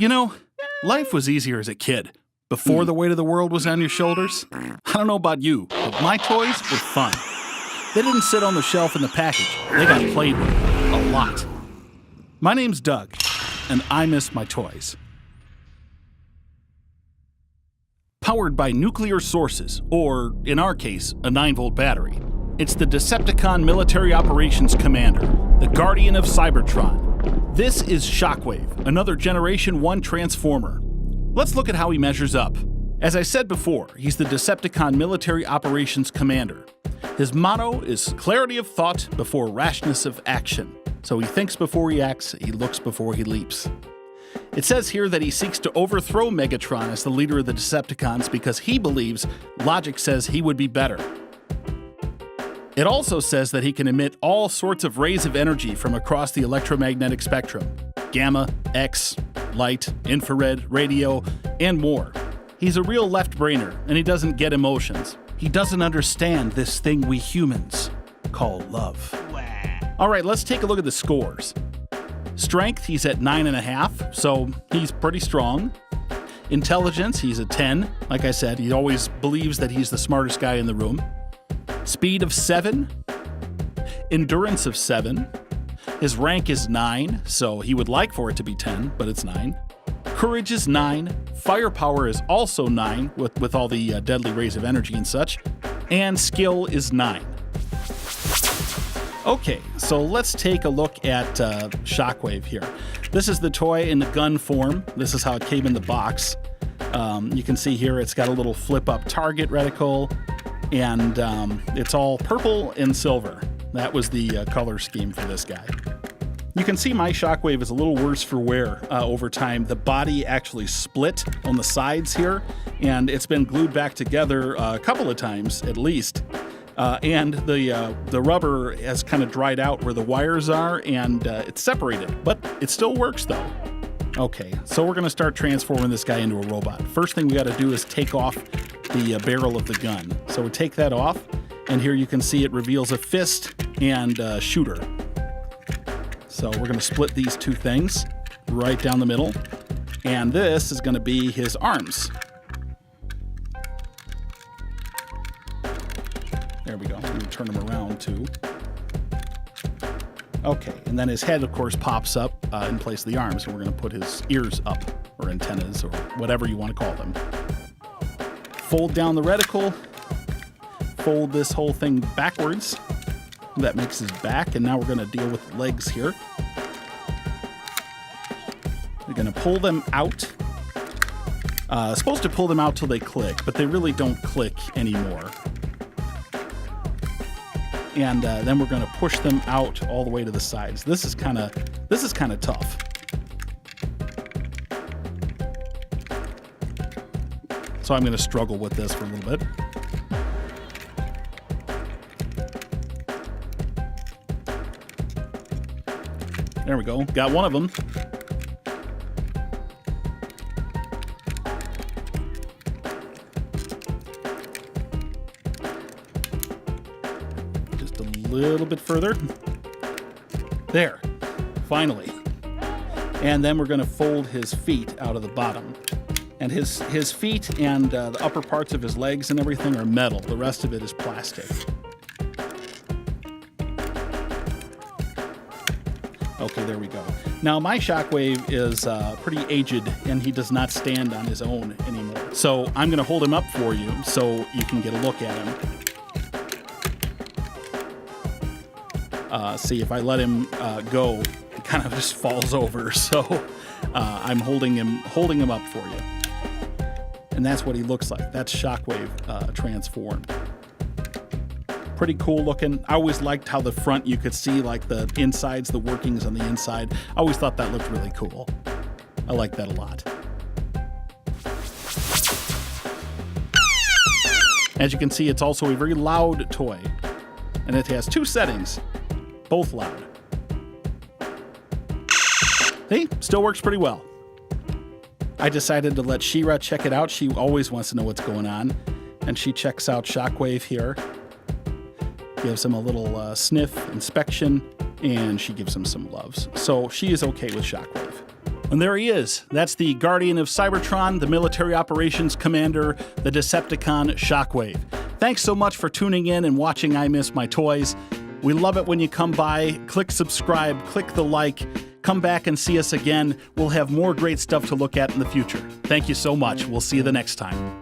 You know, life was easier as a kid, before the weight of the world was on your shoulders. I don't know about you, but my toys were fun. They didn't sit on the shelf in the package. They got played with a lot. My name's Doug, and I miss my toys. Powered by nuclear sources, or, in our case, a 9-volt battery, it's the Decepticon Military Operations Commander, the Guardian of Cybertron. This is Shockwave, another Generation 1 Transformer. Let's look at how he measures up. As I said before, he's the Decepticon Military Operations Commander. His motto is clarity of thought before rashness of action. So he thinks before he acts, he looks before he leaps. It says here that he seeks to overthrow Megatron as the leader of the Decepticons because he believes logic says he would be better. It also says that he can emit all sorts of rays of energy from across the electromagnetic spectrum: gamma, X, light, infrared, radio, and more. He's a real left-brainer, and he doesn't get emotions. He doesn't understand this thing we humans call love. All right, let's take a look at the scores. Strength, he's at 9.5, so he's pretty strong. Intelligence, he's a 10. Like I said, he always believes that he's the smartest guy in the room. Speed of 7. Endurance of 7. His rank is 9, so he would like for it to be 10, but it's 9. Courage is 9. Firepower is also 9, with all the deadly rays of energy and such. And skill is 9. Okay, so let's take a look at Shockwave here. This is the toy in the gun form. This is how it came in the box. You can see here it's got a little flip-up target reticle, and it's all purple and silver. That was the color scheme for this guy. You can see my Shockwave is a little worse for wear over time. The body actually split on the sides here, and it's been glued back together a couple of times at least. And the rubber has kind of dried out where the wires are, and it's separated, but it still works though. Okay, so we're gonna start transforming this guy into a robot. First thing we gotta do is take off the barrel of the gun. So we take that off, and here you can see it reveals a fist and a shooter. So we're gonna split these two things right down the middle, and this is gonna be his arms. There we go. We can turn him around too. Okay, and then his head, of course, pops up in place of the arms, and we're going to put his ears up, or antennas, or whatever you want to call them. Fold down the reticle. Fold this whole thing backwards. That makes his back, and now we're going to deal with legs here. We're going to pull them out. Supposed to pull them out till they click, but they really don't click anymore. And then we're going to push them out all the way to the sides. This is kind of tough. So I'm going to struggle with this for a little bit. There we go. Got one of them. Little bit further. There, finally. And then we're going to fold his feet out of the bottom. And his feet and the upper parts of his legs and everything are metal. The rest of it is plastic. Okay, there we go. Now my Shockwave is pretty aged, and he does not stand on his own anymore. So I'm going to hold him up for you so you can get a look at him. See, if I let him go, he kind of just falls over. So I'm holding him up for you. And that's what he looks like. That's Shockwave transformed. Pretty cool looking. I always liked how the front you could see like the insides, the workings on the inside. I always thought that looked really cool. I like that a lot. As you can see, it's also a very loud toy. And it has two settings. Both loud. See, still works pretty well. I decided to let She-Ra check it out. She always wants to know what's going on. And she checks out Shockwave here. Gives him a little sniff, inspection, and she gives him some loves. So she is okay with Shockwave. And there he is. That's the Guardian of Cybertron, the Military Operations Commander, the Decepticon Shockwave. Thanks so much for tuning in and watching I Miss My Toys. We love it when you come by. Click subscribe, click the like, come back and see us again. We'll have more great stuff to look at in the future. Thank you so much. We'll see you the next time.